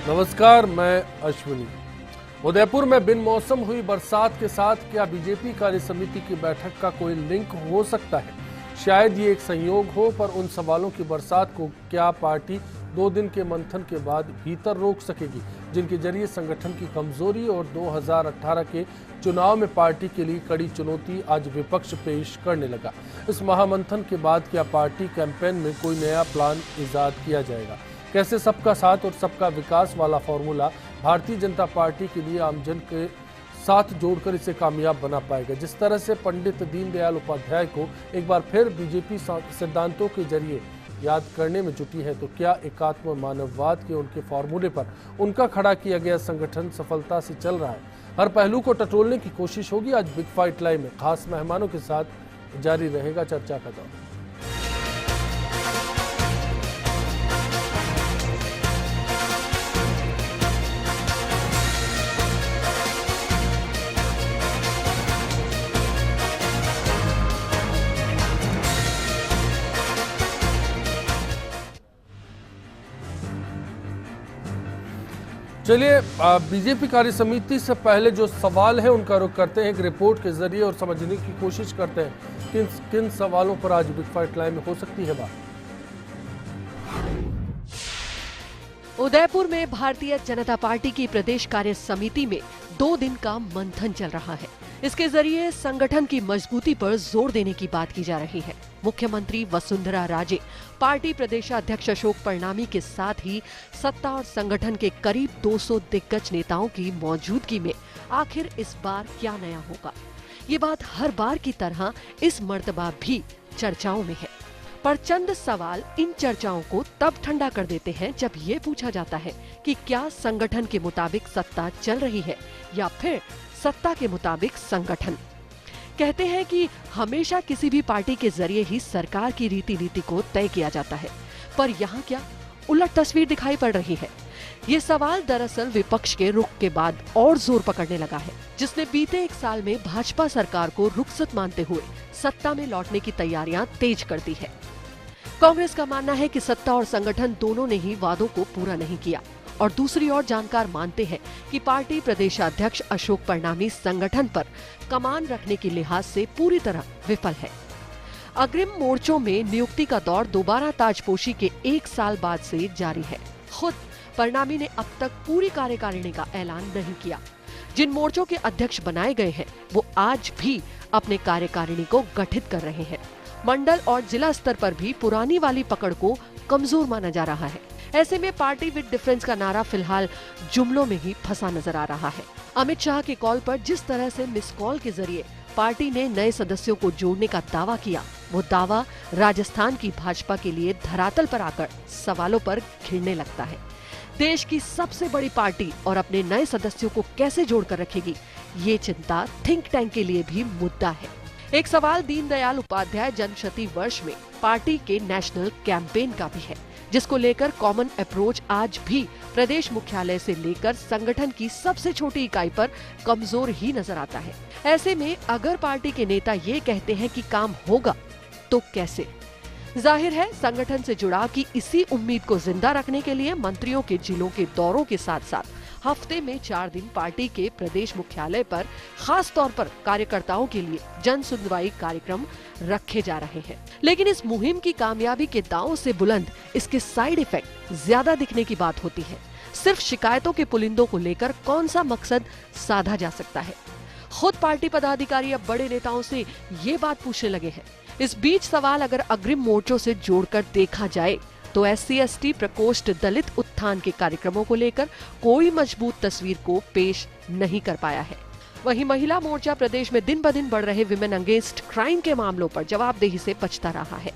नमस्कार, मैं अश्विनी। उदयपुर में बिन मौसम हुई बरसात के साथ क्या बीजेपी कार्य समिति की बैठक का कोई लिंक हो सकता है? शायद ये एक संयोग हो, पर उन सवालों की बरसात को क्या पार्टी 2 दिन के मंथन के बाद भीतर रोक सकेगी, जिनके जरिए संगठन की कमजोरी और 2018 के चुनाव में पार्टी के लिए कड़ी चुनौती आज विपक्ष पेश करने लगा। इस महामंथन के बाद क्या पार्टी कैंपेन में कोई नया प्लान इजाद किया जाएगा? कैसे सबका साथ और सबका विकास वाला फॉर्मूला भारतीय जनता पार्टी के लिए आमजन के साथ जोड़कर इसे कामयाब बना पाएगा? जिस तरह से पंडित दीनदयाल उपाध्याय को एक बार फिर बीजेपी सिद्धांतों के जरिए याद करने में जुटी है, तो क्या एकात्म मानववाद के उनके फॉर्मूले पर उनका खड़ा किया गया संगठन सफलता से चल रहा है? हर पहलू को टटोलने की कोशिश होगी आज बिग फाइट लाइव में। खास मेहमानों के साथ जारी रहेगा चर्चा का दौर। चलिए, बीजेपी कार्य समिति से पहले जो सवाल है उनका रुख करते हैं एक रिपोर्ट के जरिए और समझने की कोशिश करते हैं किन किन सवालों पर आज बिग फाइट लाइव में हो सकती है बात। उदयपुर में भारतीय जनता पार्टी की प्रदेश कार्य समिति में 2 दिन का मंथन चल रहा है। इसके जरिए संगठन की मजबूती पर जोर देने की बात की जा रही है। मुख्यमंत्री वसुंधरा राजे, पार्टी प्रदेशाध्यक्ष अशोक परनामी के साथ ही सत्ता और संगठन के करीब 200 दिग्गज नेताओं की मौजूदगी में आखिर इस बार क्या नया होगा? ये बात हर बार की तरह इस मर्तबा भी चर्चाओं में है, पर चंद सवाल इन चर्चाओं को तब ठंडा कर देते हैं जब ये पूछा जाता है कि क्या संगठन के मुताबिक सत्ता चल रही है या फिर सत्ता के मुताबिक संगठन। कहते हैं कि हमेशा किसी भी पार्टी के जरिए ही सरकार की रीति नीति को तय किया जाता है, पर यहाँ क्या उलट तस्वीर दिखाई पड़ रही है? ये सवाल दरअसल विपक्ष के रुख के बाद और जोर पकड़ने लगा है, जिसने बीते 1 साल में भाजपा सरकार को रुखसत मानते हुए सत्ता में लौटने की तैयारियां तेज कर दी है। कांग्रेस का मानना है कि सत्ता और संगठन दोनों ने ही वादों को पूरा नहीं किया, और दूसरी ओर जानकार मानते हैं कि पार्टी प्रदेशाध्यक्ष अशोक परनामी संगठन पर कमान रखने के लिहाज से पूरी तरह विफल है। अग्रिम मोर्चों में नियुक्ति का दौर दोबारा ताजपोशी के 1 साल बाद से जारी है। खुद परनामी ने अब तक पूरी कार्यकारिणी का ऐलान नहीं किया। जिन मोर्चों के अध्यक्ष बनाए गए हैं वो आज भी अपने कार्यकारिणी को गठित कर रहे हैं। मंडल और जिला स्तर पर भी पुरानी वाली पकड़ को कमजोर माना जा रहा है। ऐसे में पार्टी विद डिफरेंस का नारा फिलहाल जुमलों में ही फंसा नजर आ रहा है। अमित शाह के कॉल पर जिस तरह से मिस कॉल के जरिए पार्टी ने नए सदस्यों को जोड़ने का दावा किया, वो दावा राजस्थान की भाजपा के लिए धरातल पर आकर सवालों पर घिरने लगता है। देश की सबसे बड़ी पार्टी और अपने नए सदस्यों को कैसे जोड़कर रखेगी, ये चिंता थिंक टैंक के लिए भी मुद्दा है। एक सवाल दीनदयाल उपाध्याय जन्मशती वर्ष में पार्टी के नेशनल कैंपेन का भी है, जिसको लेकर कॉमन अप्रोच आज भी प्रदेश मुख्यालय से लेकर संगठन की सबसे छोटी इकाई पर कमजोर ही नजर आता है। ऐसे में अगर पार्टी के नेता ये कहते हैं कि काम होगा, तो कैसे? जाहिर है संगठन से जुड़ाव की इसी उम्मीद को जिंदा रखने के लिए मंत्रियों के जिलों के दौरों के साथ साथ हफ्ते में 4 दिन पार्टी के प्रदेश मुख्यालय पर खास तौर पर कार्यकर्ताओं के लिए जन सुनवाई कार्यक्रम रखे जा रहे हैं। लेकिन इस मुहिम की कामयाबी के दांव से बुलंद इसके साइड इफेक्ट ज्यादा दिखने की बात होती है। सिर्फ शिकायतों के पुलिंदों को लेकर कौन सा मकसद साधा जा सकता है? खुद पार्टी पदाधिकारी अब बड़े नेताओं से ये बात पूछने लगे हैं। इस बीच सवाल अगर अग्रिम मोर्चों से जोड़कर देखा जाए तो SC/ST प्रकोष्ठ दलित उत्थान के कार्यक्रमों को लेकर कोई मजबूत तस्वीर को पेश नहीं कर पाया है। वहीं महिला मोर्चा प्रदेश में दिन ब दिन बढ़ रहे विमेन अगेंस्ट क्राइम के मामलों पर जवाबदेही से बचता रहा है।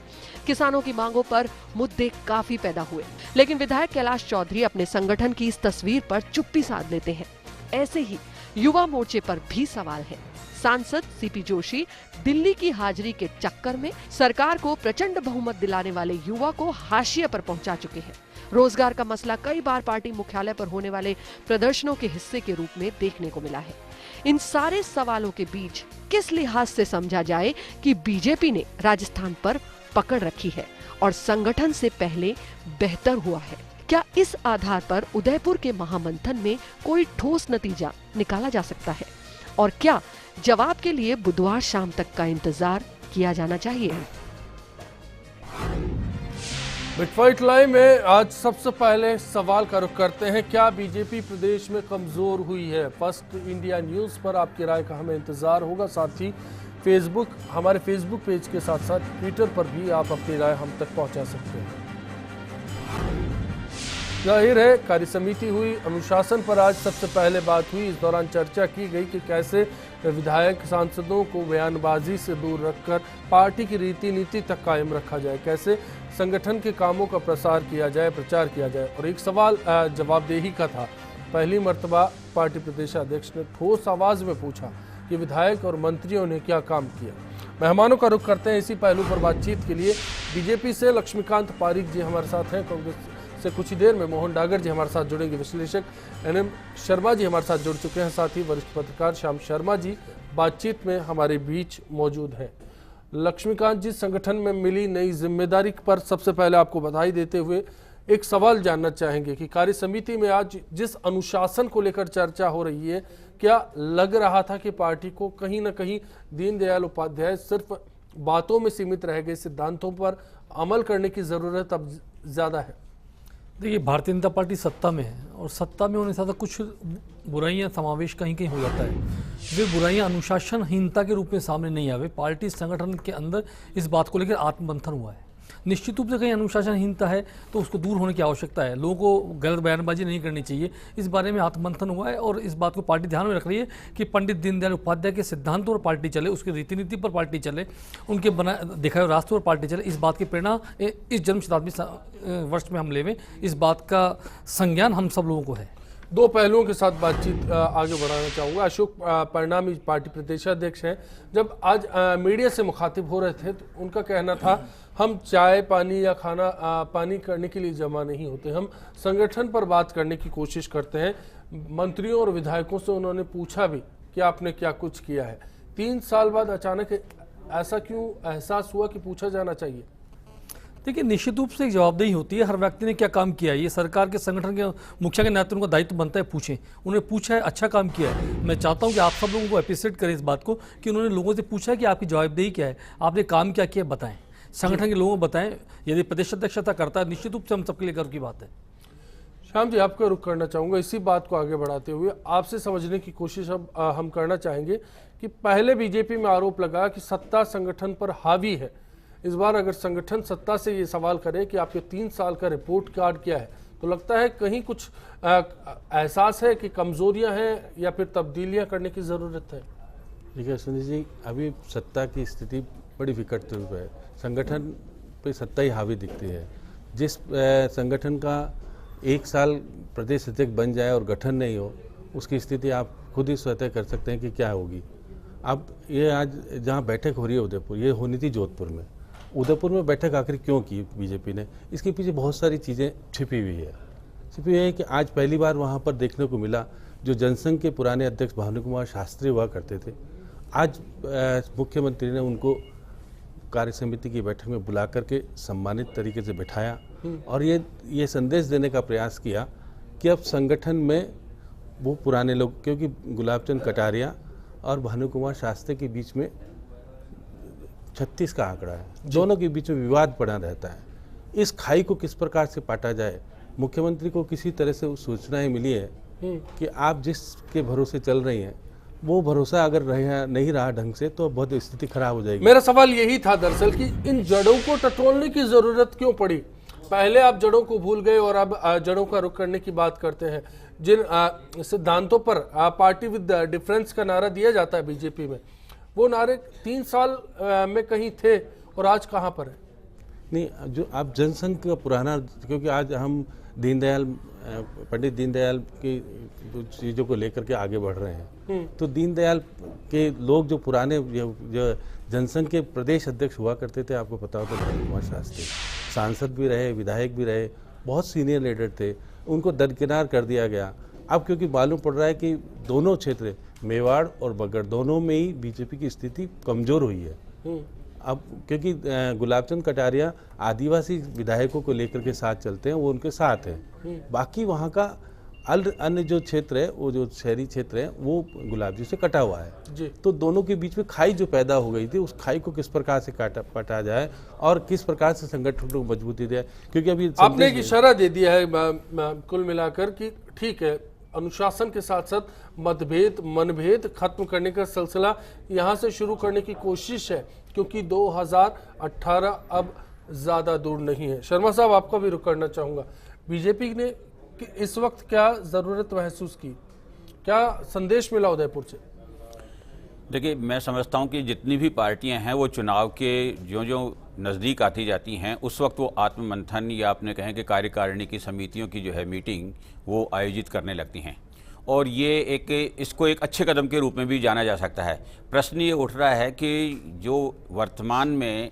किसानों की मांगों पर मुद्दे काफी पैदा हुए, लेकिन विधायक कैलाश चौधरी अपने संगठन की इस तस्वीर पर चुप्पी साध लेते हैं। ऐसे ही युवा मोर्चे पर भी सवाल है। सांसद CP जोशी दिल्ली की हाजिरी के चक्कर में सरकार को प्रचंड बहुमत दिलाने वाले युवा को हाशिए पर पहुंचा चुके हैं। रोजगार का मसला कई बार पार्टी मुख्यालय पर होने वाले प्रदर्शनों के हिस्से के रूप में देखने को मिला है। इन सारे सवालों के बीच किस लिहाज से समझा जाए कि बीजेपी ने राजस्थान पर पकड़ रखी है और संगठन से पहले बेहतर हुआ है? क्या इस आधार पर उदयपुर के महामंथन में कोई ठोस नतीजा निकाला जा सकता है? और क्या जवाब के लिए बुधवार शाम तक का इंतजार किया जाना चाहिए? बिटफाइट लाइव में आज सबसे पहले सवाल का रुख करते हैं, क्या बीजेपी प्रदेश में कमजोर हुई है? फर्स्ट इंडिया न्यूज पर आपकी राय का हमें इंतजार होगा। साथ ही हमारे फेसबुक पेज के साथ साथ ट्विटर पर भी आप अपनी राय हम तक पहुंचा सकते हैं। जाहिर है कार्य समिति हुई, अनुशासन पर आज सबसे पहले बात हुई। इस दौरान चर्चा की गई कि कैसे विधायक सांसदों को बयानबाजी से दूर रखकर पार्टी की रीति नीति तक कायम रखा जाए, कैसे संगठन के कामों का प्रचार किया जाए। और एक सवाल जवाबदेही का था। पहली मर्तबा पार्टी प्रदेशाध्यक्ष ने ठोस आवाज में पूछा कि विधायक और मंत्रियों ने क्या काम किया। मेहमानों का रुख करते हैं इसी पहलू पर बातचीत के लिए। बीजेपी से लक्ष्मीकांत पारीक जी हमारे साथ हैं, कांग्रेस से कुछ ही देर में मोहन डागर जी हमारे साथ जुड़ेंगे, विश्लेषक NM शर्मा जी हमारे साथ जुड़ चुके हैं, साथ ही वरिष्ठ पत्रकार श्याम शर्मा जी बातचीत में हमारे बीच मौजूद हैं। लक्ष्मीकांत जी, संगठन में मिली नई जिम्मेदारी पर सबसे पहले आपको बधाई देते हुए एक सवाल जानना चाहेंगे कि कार्य समिति में आज जिस अनुशासन को लेकर चर्चा हो रही है, क्या लग रहा था कि पार्टी को कहीं ना कहीं दीनदयाल उपाध्याय सिर्फ बातों में सीमित रह गए, सिद्धांतों पर अमल करने की जरूरत अब ज्यादा है? देखिए, भारतीय जनता पार्टी सत्ता में है और सत्ता में होने से ज़्यादा कुछ बुराइयां समावेश कहीं कहीं हो जाता है। वे बुराइयां अनुशासनहीनता के रूप में सामने नहीं आवे। पार्टी संगठन के अंदर इस बात को लेकर आत्ममंथन हुआ है। निश्चित रूप से कहीं अनुशासनहीनता है तो उसको दूर होने की आवश्यकता है। लोगों को गलत बयानबाजी नहीं करनी चाहिए, इस बारे में आत्ममंथन हुआ है। और इस बात को पार्टी ध्यान में रख रही है कि पंडित दीनदयाल उपाध्याय के सिद्धांतों पर पार्टी चले, उसकी रीति नीति पर पार्टी चले, उनके दिखाए रास्तों पर पार्टी चले। इस बात की प्रेरणा इस जन्म शताब्दी वर्ष में हम लेवें, इस बात का संज्ञान हम सब लोगों को है। दो पहलुओं के साथ बातचीत आगे बढ़ाना चाहूँगा। अशोक परिणामी पार्टी प्रदेशाध्यक्ष हैं, जब आज मीडिया से मुखातिब हो रहे थे तो उनका कहना था हम चाय पानी या खाना पानी करने के लिए जमा नहीं होते, हम संगठन पर बात करने की कोशिश करते हैं। मंत्रियों और विधायकों से उन्होंने पूछा भी कि आपने क्या कुछ किया है। 3 साल बाद अचानक ऐसा क्यों एहसास हुआ कि पूछा जाना चाहिए? देखिए, निश्चित रूप से एक जवाबदेही होती है, हर व्यक्ति ने क्या काम किया है, ये सरकार के संगठन के मुखिया के नाते उनका दायित्व बनता है पूछें। उन्होंने पूछा है, अच्छा काम किया है। मैं चाहता हूं कि आप सब लोगों को अप्रिशिएट करें इस बात को कि उन्होंने लोगों से पूछा है कि आपकी जवाबदेही क्या है, आपने काम क्या किया, बताएं, संगठन के लोगों को बताएं। यदि प्रदेश अध्यक्षता करता है, निश्चित रूप से हम सबके लिए गर्व की बात है। श्याम जी, आपका रुख करना चाहूँगा इसी बात को आगे बढ़ाते हुए। आपसे समझने की कोशिश अब हम करना चाहेंगे कि पहले बीजेपी में आरोप लगा कि सत्ता संगठन पर हावी है। इस बार अगर संगठन सत्ता से ये सवाल करे कि आपके 3 साल का रिपोर्ट कार्ड क्या है, तो लगता है कहीं कुछ एहसास है कि कमजोरियां हैं या फिर तब्दीलियां करने की ज़रूरत है? देखिए सुनील जी, अभी सत्ता की स्थिति बड़ी विकट रूप है। संगठन पे सत्ता ही हावी दिखती है। जिस संगठन का 1 साल प्रदेश अध्यक्ष बन जाए और गठन नहीं हो, उसकी स्थिति आप खुद ही स्वतः कर सकते हैं कि क्या होगी। अब ये आज जहाँ बैठक हो रही है उदयपुर, ये होनी थी जोधपुर में। उदयपुर में बैठक आखिर क्यों की बीजेपी ने? इसके पीछे बहुत सारी चीज़ें छिपी हुई है कि आज पहली बार वहाँ पर देखने को मिला जो जनसंघ के पुराने अध्यक्ष भानु कुमार शास्त्री हुआ करते थे, आज मुख्यमंत्री ने उनको कार्य समिति की बैठक में बुला करके सम्मानित तरीके से बैठाया और ये संदेश देने का प्रयास किया कि अब संगठन में वो पुराने लोग, क्योंकि गुलाबचंद कटारिया और भानु कुमार शास्त्री के बीच में 36 का आंकड़ा है, दोनों के बीच में विवाद पड़ा रहता है। इस खाई को किस प्रकार से पाटा जाए? मुख्यमंत्री को किसी तरह से सूचनाएं मिली है कि आप जिसके भरोसे चल रही हैं वो भरोसा अगर नहीं रहा ढंग से तो बहुत स्थिति खराब हो जाएगी। मेरा सवाल यही था दरअसल कि इन जड़ों को टटोलने की जरूरत क्यों पड़ी? पहले आप जड़ों को भूल गए और अब जड़ों का रुख करने की बात करते हैं। जिन सिद्धांतों पर पार्टी विद डिफरेंस का नारा दिया जाता है बीजेपी में, वो नारे 3 साल में कहीं थे और आज कहाँ पर है? नहीं, जो आप जनसंघ का पुराना, क्योंकि आज हम पंडित दीनदयाल की चीज़ों को लेकर के आगे बढ़ रहे हैं, तो दीनदयाल के लोग जो पुराने जो जनसंघ के प्रदेश अध्यक्ष हुआ करते थे, आपको पता होता भानु कुमार शास्त्री सांसद भी रहे, विधायक भी रहे, बहुत सीनियर लीडर थे, उनको दरकिनार कर दिया गया। अब क्योंकि मालूम पड़ रहा है कि दोनों क्षेत्र मेवाड़ और बगड़ दोनों में ही बीजेपी की स्थिति कमजोर हुई है। अब क्योंकि गुलाबचंद कटारिया आदिवासी विधायकों को लेकर के साथ चलते हैं, वो उनके साथ हैं। बाकी वहाँ का अन्य जो क्षेत्र है, वो जो शहरी क्षेत्र है, वो गुलाब जी से कटा हुआ है जी। तो दोनों के बीच में खाई जो पैदा हो गई थी, उस खाई को किस प्रकार से पटा जाए और किस प्रकार से संगठन को मजबूती दे, क्योंकि अभी आपने एक इशारा दे दिया है कुल मिलाकर कि ठीक है, अनुशासन के साथ साथ मनभेद खत्म करने का सिलसिला यहाँ से शुरू करने की कोशिश है, क्योंकि 2018 अब ज्यादा दूर नहीं है। शर्मा साहब, आपका भी रुख करना चाहूंगा, बीजेपी ने कि इस वक्त क्या जरूरत महसूस की, क्या संदेश मिला उदयपुर से? देखिए, मैं समझता हूं कि जितनी भी पार्टियां हैं वो चुनाव के जो नज़दीक आती जाती हैं, उस वक्त वो आत्ममंथन या आपने कहें कि कार्यकारिणी की समितियों की जो है मीटिंग वो आयोजित करने लगती हैं, और ये इसको एक अच्छे कदम के रूप में भी जाना जा सकता है। प्रश्न ये उठ रहा है कि जो वर्तमान में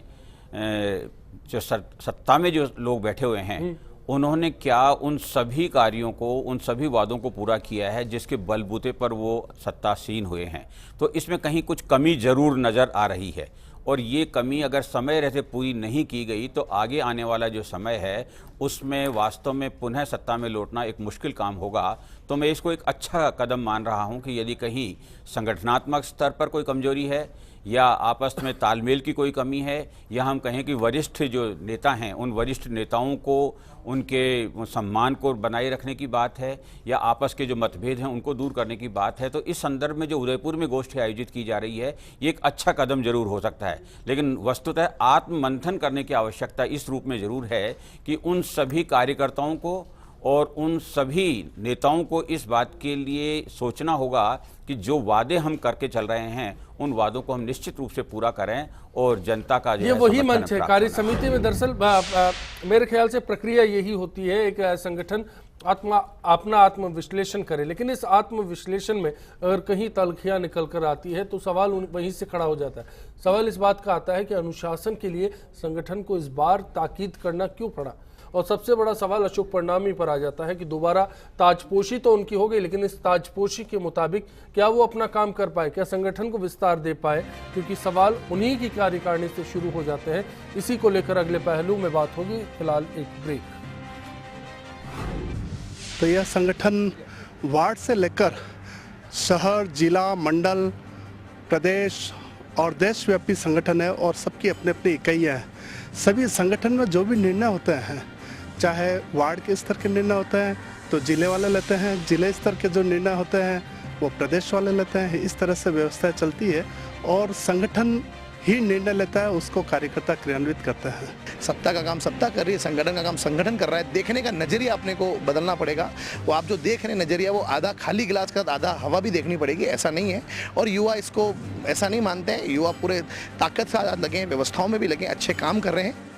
जो सत्ता में जो लोग बैठे हुए हैं, उन्होंने क्या उन सभी कार्यों को, उन सभी वादों को पूरा किया है जिसके बलबूते पर वो सत्तासीन हुए हैं। तो इसमें कहीं कुछ कमी जरूर नज़र आ रही है, और ये कमी अगर समय रहते पूरी नहीं की गई तो आगे आने वाला जो समय है उसमें वास्तव में पुनः सत्ता में लौटना एक मुश्किल काम होगा। तो मैं इसको एक अच्छा कदम मान रहा हूं कि यदि कहीं संगठनात्मक स्तर पर कोई कमजोरी है या आपस में तालमेल की कोई कमी है, या हम कहें कि वरिष्ठ जो नेता हैं उन वरिष्ठ नेताओं को उनके सम्मान को बनाए रखने की बात है, या आपस के जो मतभेद हैं उनको दूर करने की बात है, तो इस संदर्भ में जो उदयपुर में गोष्ठी आयोजित की जा रही है ये एक अच्छा कदम जरूर हो सकता है। लेकिन वस्तुतः आत्ममंथन करने की आवश्यकता इस रूप में जरूर है कि उन सभी कार्यकर्ताओं को और उन सभी नेताओं को इस बात के लिए सोचना होगा कि जो वादे हम करके चल रहे हैं उन वादों को हम निश्चित रूप से पूरा करें, और जनता का जो ये वही मंच है कार्य समिति में। दरअसल मेरे ख्याल से प्रक्रिया यही होती है, एक संगठन अपना आत्मविश्लेषण करे, लेकिन इस आत्मविश्लेषण में अगर कहीं तलखियां निकल कर आती है तो सवाल वहीं से खड़ा हो जाता है। सवाल इस बात का आता है कि अनुशासन के लिए संगठन को इस बार ताकीद करना क्यों पड़ा, और सबसे बड़ा सवाल अशोक परनामी पर आ जाता है कि दोबारा ताजपोशी तो उनकी हो गई, लेकिन इस ताजपोशी के मुताबिक क्या वो अपना काम कर पाए, क्या संगठन को विस्तार दे पाए, क्योंकि सवाल उन्हीं की कार्यकारिणी से शुरू हो जाते हैं। इसी को लेकर अगले पहलू में बात होगी। फिलहाल एक ब्रेक। तो यह संगठन वार्ड से लेकर शहर, जिला, मंडल, प्रदेश और देशव्यापी संगठन है, और सबकी अपनी अपनी इकाइयाँ हैं। सभी संगठन में जो भी निर्णय होते हैं, चाहे वार्ड के स्तर के निर्णय होते हैं तो जिले वाले लेते हैं, जिले स्तर के जो निर्णय होते हैं वो प्रदेश वाले लेते हैं। इस तरह से व्यवस्था चलती है, और संगठन ही निर्णय लेता है, उसको कार्यकर्ता क्रियान्वित करते हैं। सत्ता का काम सत्ता कर रही है, संगठन का काम संगठन कर रहा है। देखने का नजरिया अपने को बदलना पड़ेगा। वो आप जो देख रहे हैं नजरिया, वो आधा खाली गिलास का आधा हवा भी देखनी पड़ेगी, ऐसा नहीं है। और युवा इसको ऐसा नहीं मानते हैं, युवा पूरे ताकत से लगे, व्यवस्थाओं में भी लगे, अच्छे काम कर रहे हैं।